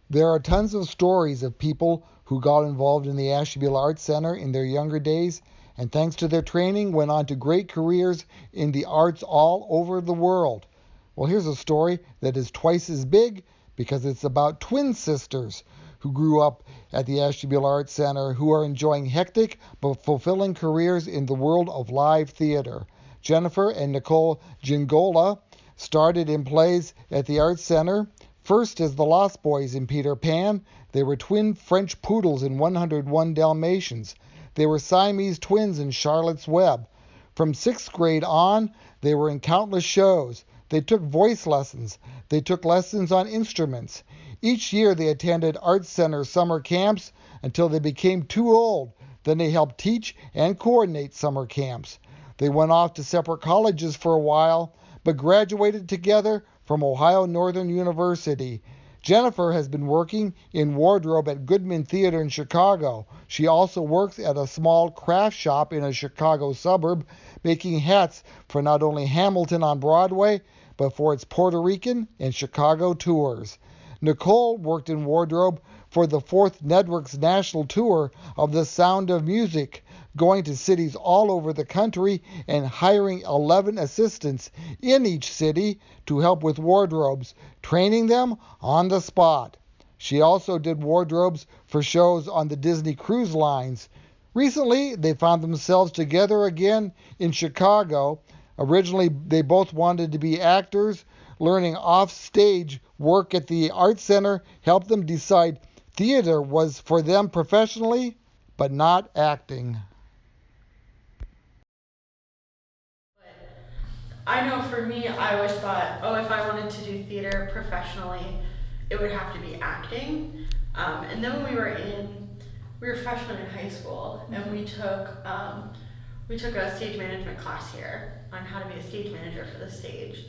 There are tons of stories of people who got involved in the Ashtabula Arts Center in their younger days and thanks to their training went on to great careers in the arts all over the world. Well, here's a story that is twice as big because it's about twin sisters who grew up at the Ashtabula Arts Center who are enjoying hectic but fulfilling careers in the world of live theater. Jennifer and Nicole Giangola started in plays at the Arts Center. First as the Lost Boys in Peter Pan, they were twin French poodles in 101 Dalmatians. They were Siamese twins in Charlotte's Web. From sixth grade on, they were in countless shows. They took voice lessons. They took lessons on instruments. Each year they attended Arts Center summer camps until they became too old. Then they helped teach and coordinate summer camps. They went off to separate colleges for a while, but graduated together from Ohio Northern University. Jennifer has been working in wardrobe at Goodman Theater in Chicago. She also works at a small craft shop in a Chicago suburb, making hats for not only Hamilton on Broadway, but for its Puerto Rican and Chicago tours. Nicole worked in wardrobe for the Fourth Network's national tour of The Sound of Music, going to cities all over the country and hiring 11 assistants in each city to help with wardrobes, training them on the spot. She also did wardrobes for shows on the Disney cruise lines. Recently, they found themselves together again in Chicago. Originally, they both wanted to be actors. Learning off-stage work at the Arts Center helped them decide theater was for them professionally, but not acting. I know for me, I always thought, oh, if I wanted to do theater professionally, it would have to be acting. And then when we were freshmen in high school, and we took a stage management class here on how to be a stage manager for the stage.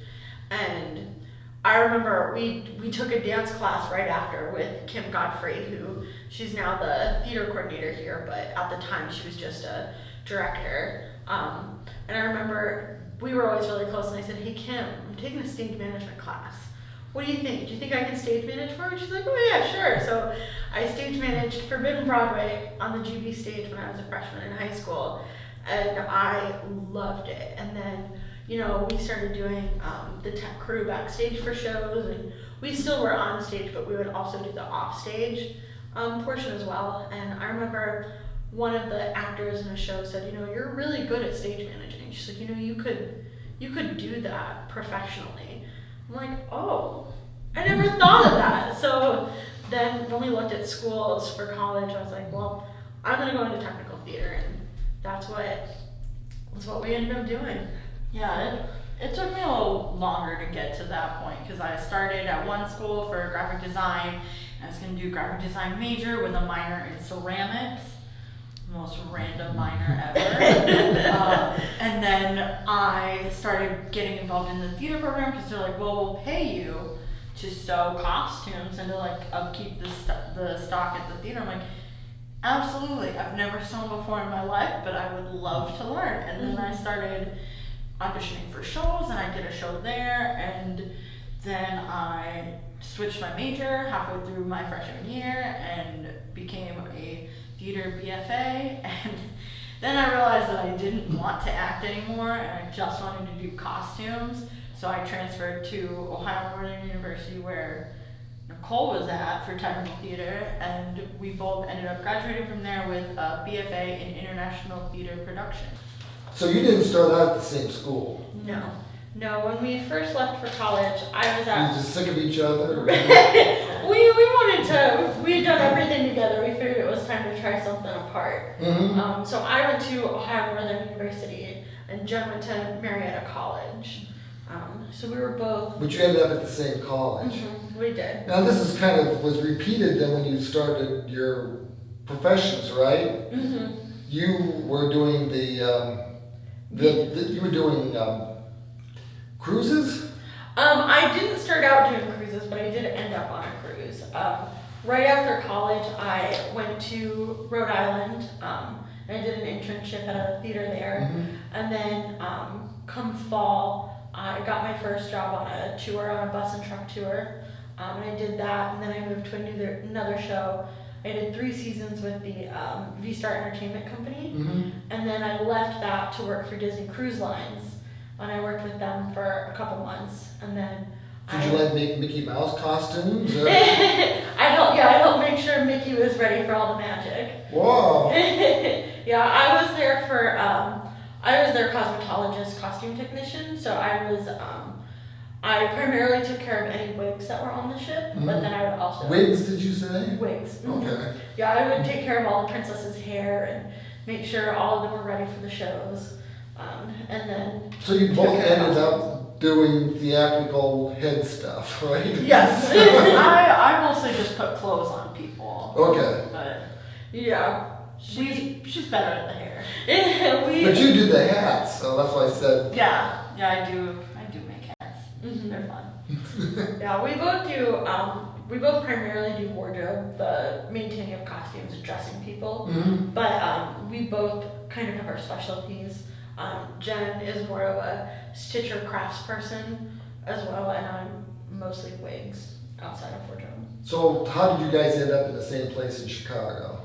And I remember we took a dance class right after with Kim Godfrey, who she's now the theater coordinator here, but at the time she was just a director. And I remember we were always really close, and I said, "Hey Kim, I'm taking a stage management class. What do you think? Do you think I can stage manage for her?" And she's like, "Oh yeah, sure." So I stage managed Forbidden Broadway on the GB stage when I was a freshman in high school, and I loved it. And then we started doing the tech crew backstage for shows, and we still were on stage, but we would also do the off stage portion as well. And I remember one of the actors in the show said, "You're really good at stage managing." She's like, you could do that professionally." I'm like, oh, I never thought of that. So then when we looked at schools for college, I was like, well, I'm gonna go into technical theater, and that's what we ended up doing. Yeah, it took me a little longer to get to that point because I started at one school for graphic design. I was going to do graphic design major with a minor in ceramics, most random minor ever. And then I started getting involved in the theater program because they're like, well, we'll pay you to sew costumes and to upkeep the stock at the theater. I'm like, absolutely. I've never sewn before in my life, but I would love to learn. And then I started auditioning for shows, and I did a show there, and then I switched my major halfway through my freshman year and became a theater BFA. And then I realized that I didn't want to act anymore, and I just wanted to do costumes. So I transferred to Ohio Northern University, where Nicole was at for technical theater, and we both ended up graduating from there with a BFA in international theater production. So you didn't start out at the same school? No. When we first left for college, I was You at. were just sick of each other? We had done everything together. We figured it was time to try something apart. Mm-hmm. So I went to Ohio Northern University, and Jen went to Marietta College. So we were both. But you ended up at the same college. Mm-hmm, we did. Now this is was repeated then when you started your professions, right? Mm-hmm. You were doing you were doing cruises? I didn't start out doing cruises, but I did end up on a cruise. Right after college, I went to Rhode Island, and I did an internship at a theater there. Mm-hmm. And then come fall, I got my first job on a tour, on a bus and truck tour. And I did that, and then I moved to another show. I did 3 seasons with the V-Star Entertainment Company, and then I left that to work for Disney Cruise Lines, and I worked with them for a couple months, and then Did you like make Mickey Mouse costumes? Or? I helped make sure Mickey was ready for all the magic. Whoa! Yeah, I was their cosmetologist, costume technician, so I primarily took care of any wigs that were on the ship, but then I would also... Wigs, did you say? Wigs. Okay. Yeah, I would take care of all the princesses' hair and make sure all of them were ready for the shows. And then... So you both ended up doing theatrical head stuff, right? Yes. I mostly just put clothes on people. Okay. But Yeah. she's better at the hair. But you did the hats, so that's why I said... Yeah, I do make hats. They're fun. Yeah, we both primarily do wardrobe, the maintaining of costumes and dressing people. But we both kind of have our specialties. Jen is more of a stitcher crafts person as well, and I'm mostly wigs outside of wardrobe. So how did you guys end up in the same place in Chicago?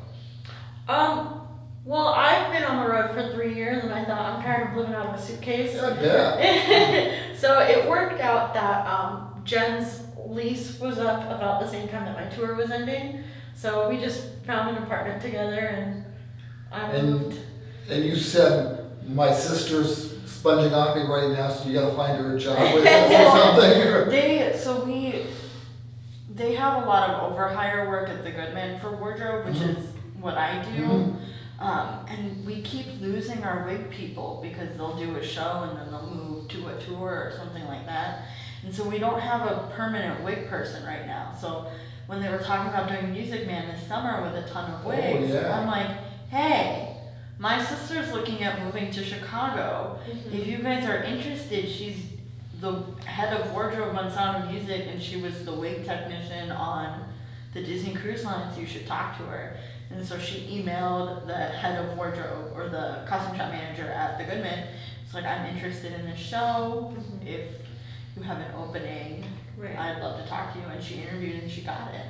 Well, I've been on the road for 3 years, and I thought I'm tired of living out of a suitcase. I bet. So it worked out that Jen's lease was up about the same time that my tour was ending. So we just found an apartment together, and I moved. And you said, my sister's sponging off me right now, so you gotta find her a job with us or something? They have a lot of overhire work at the Goodman for wardrobe, which is what I do. And we keep losing our wig people because they'll do a show and then they'll move to a tour or something like that. And so we don't have a permanent wig person right now. So when they were talking about doing Music Man this summer with a ton of wigs, I'm like, hey, my sister's looking at moving to Chicago. If you guys are interested, she's the head of wardrobe on Sound of Music, and she was the wig technician on the Disney Cruise Lines. You should talk to her. And so she emailed the head of wardrobe or the costume shop manager at the Goodman. It's like, I'm interested in this show. If you have an opening, I'd love to talk to you. And she interviewed and she got it.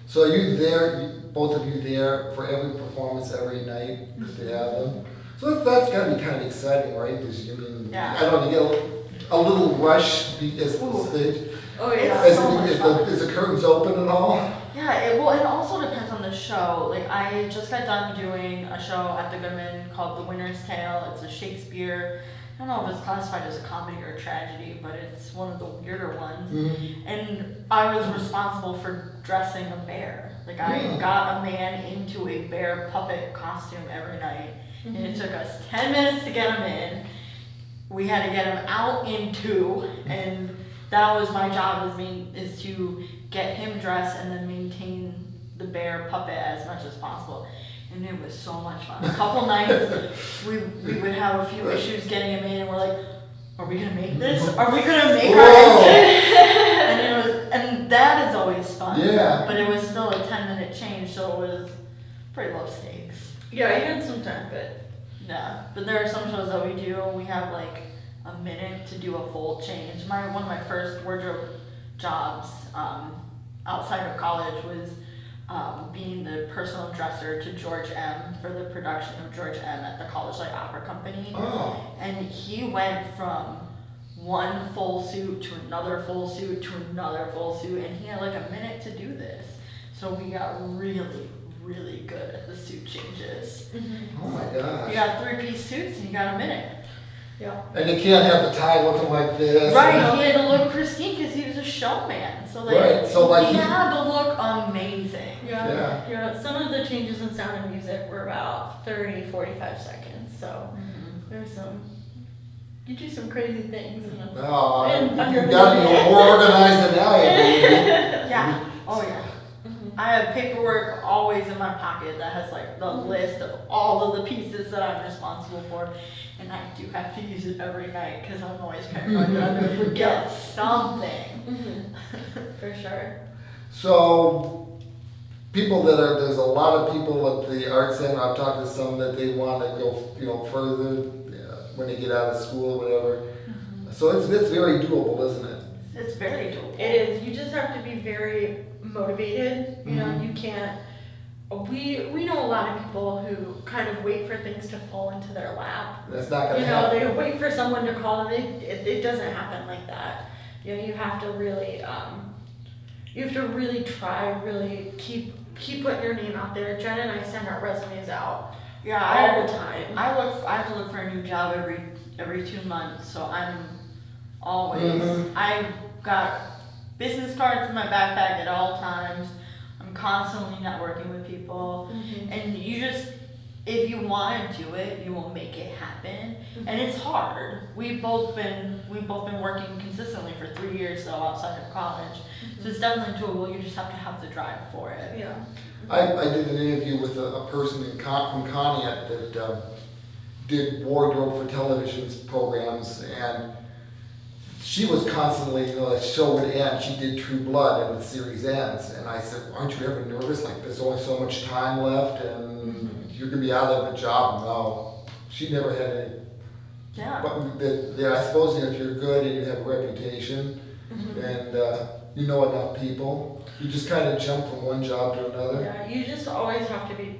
So are you there, both of you there for every performance every night that they have them? So that's got to be kind of exciting, right? Because I mean, I don't know, you get a little rush as the stage. Oh yeah. Is the curtains open and all? Yeah, it also depends on the show. Like, I just got done doing a show at the Goodman called The Winter's Tale. It's a Shakespeare, I don't know if it's classified as a comedy or a tragedy, but it's one of the weirder ones. And I was responsible for dressing a bear. Like, I got a man into a bear puppet costume every night. And it took us 10 minutes to get him in. We had to get him out in 2, and that was my job, is to get him dressed and then maintain the bear puppet as much as possible. And it was so much fun. A couple nights, we would have a few issues getting him in, and we're like, are we gonna make this? Are we gonna make our entrance? And that is always fun. Yeah. But it was still a 10-minute change, so it was pretty low stakes. Yeah, you had some time, but... Yeah, but there are some shows that we do, we have like a minute to do a full change. One of my first wardrobe jobs outside of college was being the personal dresser to George M. for the production of George M. at the College Light Opera Company. And he went from one full suit to another full suit to another full suit, and he had like a minute to do this. So we got really, really good at the suit changes. Oh my gosh. You got 3-piece suits and you got a minute. Yeah. And you can't have the tie looking like this. Right, he had to look pristine because he was a showman. So like, he had to look amazing. Yeah. Some of the changes in Sound of Music were about 30-45 seconds. So there's you do some crazy things. You gotta be more organized than I am. Yeah. Oh yeah. I have paperwork always in my pocket that has like the list of all of the pieces that I'm responsible for, and I do have to use it every night because I'm always paranoid that I'm going to forget something. For sure. So, there's a lot of people at the Art Center. I've talked to some that they want to go, further when they get out of school or whatever. So it's very doable, isn't it? It's very doable. It is. You just have to be very motivated. You know, you can't. We know a lot of people who kind of wait for things to fall into their lap. That's not going to happen. They wait for someone to call them. It doesn't happen like that. You know, you have to really try, really keep putting your name out there. Jen and I send our resumes out all the time. I have to look for a new job every 2 months, so I'm always. I've got business cards in my backpack at all times. I'm constantly networking with people, and if you want to do it, you will make it happen. And it's hard. We've both been working consistently for 3 years though outside of college, so it's definitely doable. You just have to have the drive for it. Yeah. I did an interview with a person from Conneaut that did wardrobe for television programs, and she was constantly, the show would end, she did True Blood and the series ends, and I said, aren't you ever nervous, like there's only so much time left and you're going to be out of a job? No, she never had any. Yeah. But I suppose if you're good and you have a reputation and you know enough people, you just kind of jump from one job to another. Yeah, you just always have to be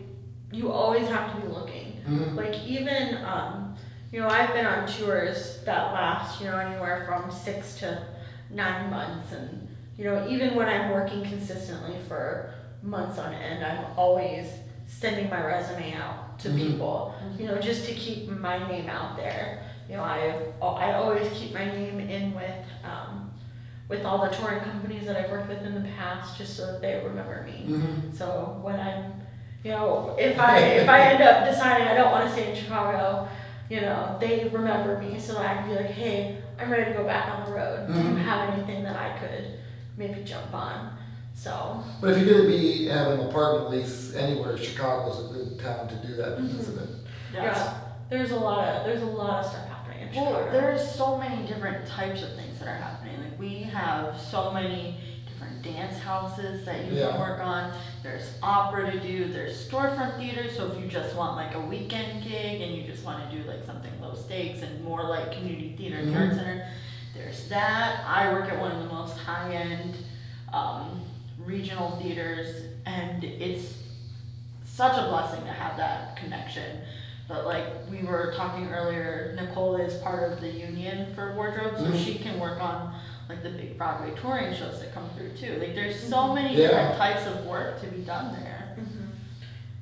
looking. Like even, I've been on tours that last, anywhere from 6 to 9 months. And, even when I'm working consistently for months on end, I'm always sending my resume out to people, just to keep my name out there. I always keep my name in with all the touring companies that I've worked with in the past, just so that they remember me. So when I'm, if I end up deciding I don't want to stay in Chicago, they remember me, so I can be like, hey, I'm ready to go back on the road. Do you have anything that I could maybe jump on? So. But if you're going to be having an apartment lease anywhere, Chicago's a good town to do that, isn't it? Yeah, there's a lot of stuff happening in Chicago. Well, there's so many different types of things that are happening. Like we have so many different dance houses that you can work on. There's opera to do. There's storefront theater. So if you just want like a weekend gig and you just want to do like something low stakes and more like community theater in the art center, there's that. I work at one of the most high-end regional theaters, and it's such a blessing to have that connection. But like we were talking earlier, Nicole is part of the union for wardrobe, so she can work on like the big Broadway touring shows that come through too. Like there's so many different types of work to be done there.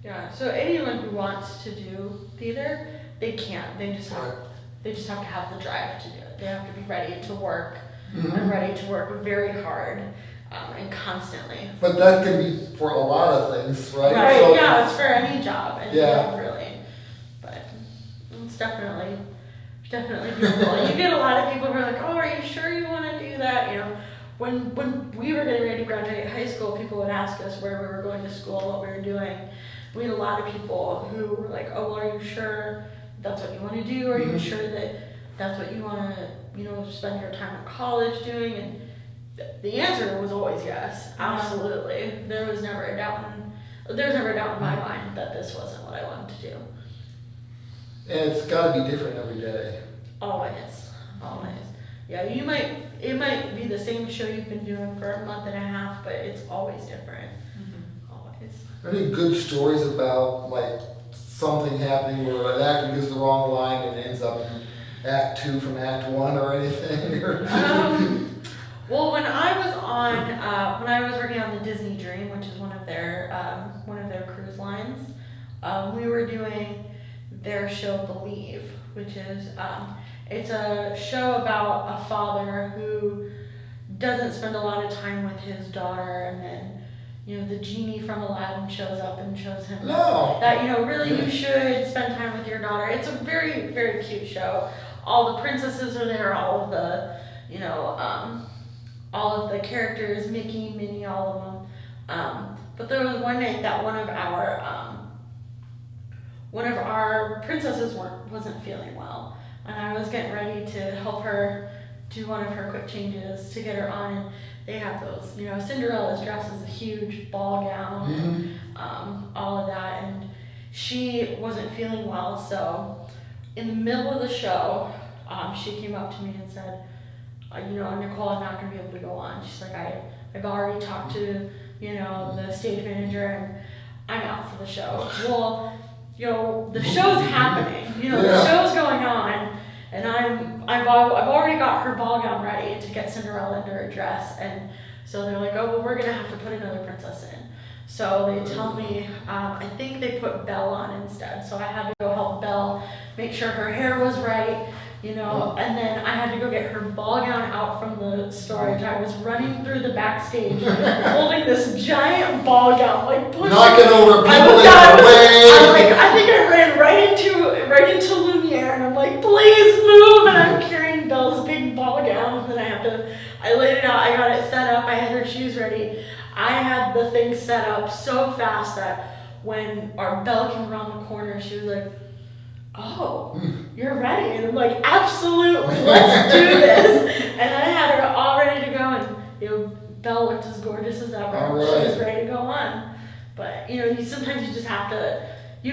Yeah, so anyone who wants to do theater, they can. They just have to have the drive to do it. They have to be ready to work and ready to work very hard and constantly. But that can be for a lot of things, right? Right, So it's for any job, really. But it's definitely doable. You get a lot of people who are like, oh, are you sure you want to do that? When we were getting ready to graduate high school, people would ask us where we were going to school, what we were doing. We had a lot of people who were like, oh, well, are you sure that's what you want to do? Are you sure that that's what you want to, spend your time in college doing? And the answer was always yes, absolutely. There was never a doubt in my mind that this wasn't what I wanted to do. And it's got to be different every day. Always. Yeah, it might be the same show you've been doing for a month and a half, but it's always different. Always. Any good stories about like something happening where an actor gives the wrong line and ends up in Act 2 from Act 1 or anything? Well, when I was working on the Disney Dream, which is one of their cruise lines, we were doing their show Believe, which is it's a show about a father who doesn't spend a lot of time with his daughter, and then the genie from Aladdin shows up and shows him that really you should spend time with your daughter. It's a very, very cute show. All the princesses are there, all of the all of the characters, Mickey, Minnie, all of them. But there was one night that one of our princesses wasn't feeling well, and I was getting ready to help her do one of her quick changes to get her on, and they have those, Cinderella's dress is a huge ball gown, all of that, and she wasn't feeling well, so in the middle of the show, she came up to me and said, Nicole, I'm not going to be able to go on. She's like, I've already talked to, the stage manager and I'm out for the show. Well, the show's happening, the show's going on, and I've already got her ball gown ready to get Cinderella into her dress, and so they're like, oh, well, we're going to have to put another princess in. So they tell me, I think they put Belle on instead, so I had to go help Belle make sure her hair was right, and then I had to go get her ball gown out from the storage. I was running through the backstage holding this giant ball gown, like pushing. Knocking over people in the way. I think I ran right into Lumiere, and I'm like, please move, and I'm carrying Belle's big ball gown, and then I laid it out, I got it set up, I had her shoes ready. I had the thing set up so fast that when our Belle came around the corner, she was like, oh, you're ready. And I'm like, absolutely, let's do this. And I had her all ready to go, and Belle looked as gorgeous as ever. All right. She was ready to go on. But sometimes you just have to be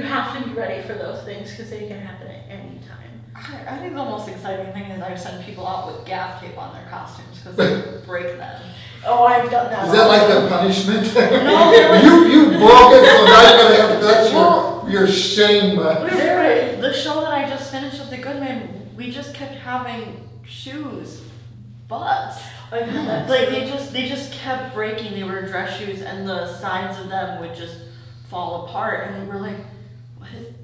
ready for those things because they can happen at any time. I think the most exciting thing is I've sent people out with gaff tape on their costumes because they break them. Oh, I've done that. Is that like the punishment? No, you broke it, so now you're gonna have to. That's your shame. The show that I just finished with the Goodman, we just kept having shoes butts. Like they just kept breaking. They were dress shoes, and the sides of them would just fall apart, and we're like,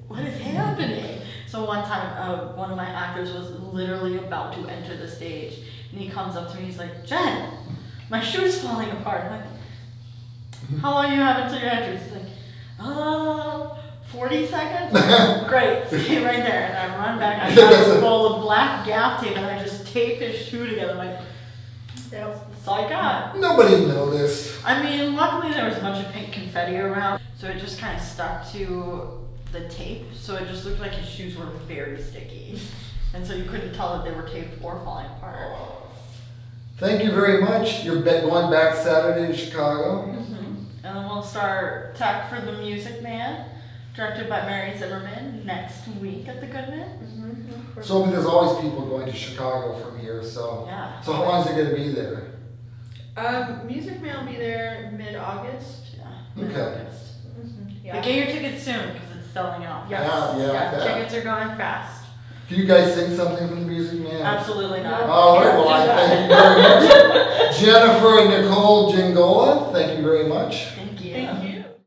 what is happening? So one time, one of my actors was literally about to enter the stage, and he comes up to me. He's like, Jen, my shoe's falling apart. I'm like, how long do you have until your entrance? He's like, 40 seconds? Great, stay right there. And I run back, I got a roll of black gaff tape, and I just tape his shoe together. I'm like, that's all I got. Nobody noticed. I mean, luckily there was a bunch of pink confetti around, so it just kind of stuck to the tape, so it just looked like his shoes were very sticky. And so you couldn't tell that they were taped or falling apart. Thank you very much. You're going back Saturday to Chicago. And then we'll start Tech for the Music Man, directed by Mary Zimmerman, next week at the Goodman. So there's always people going to Chicago from here, so. Yeah. So how long is it going to be there? Music Man will be there mid-August. Yeah. Okay. Mid-August. Yeah. But get your tickets soon because it's selling out. Yes. Yeah. Tickets are going fast. Can you guys sing something from the Music Man? Absolutely not. All right, well, I thank you very much. Jennifer and Nicole Giangola, thank you very much.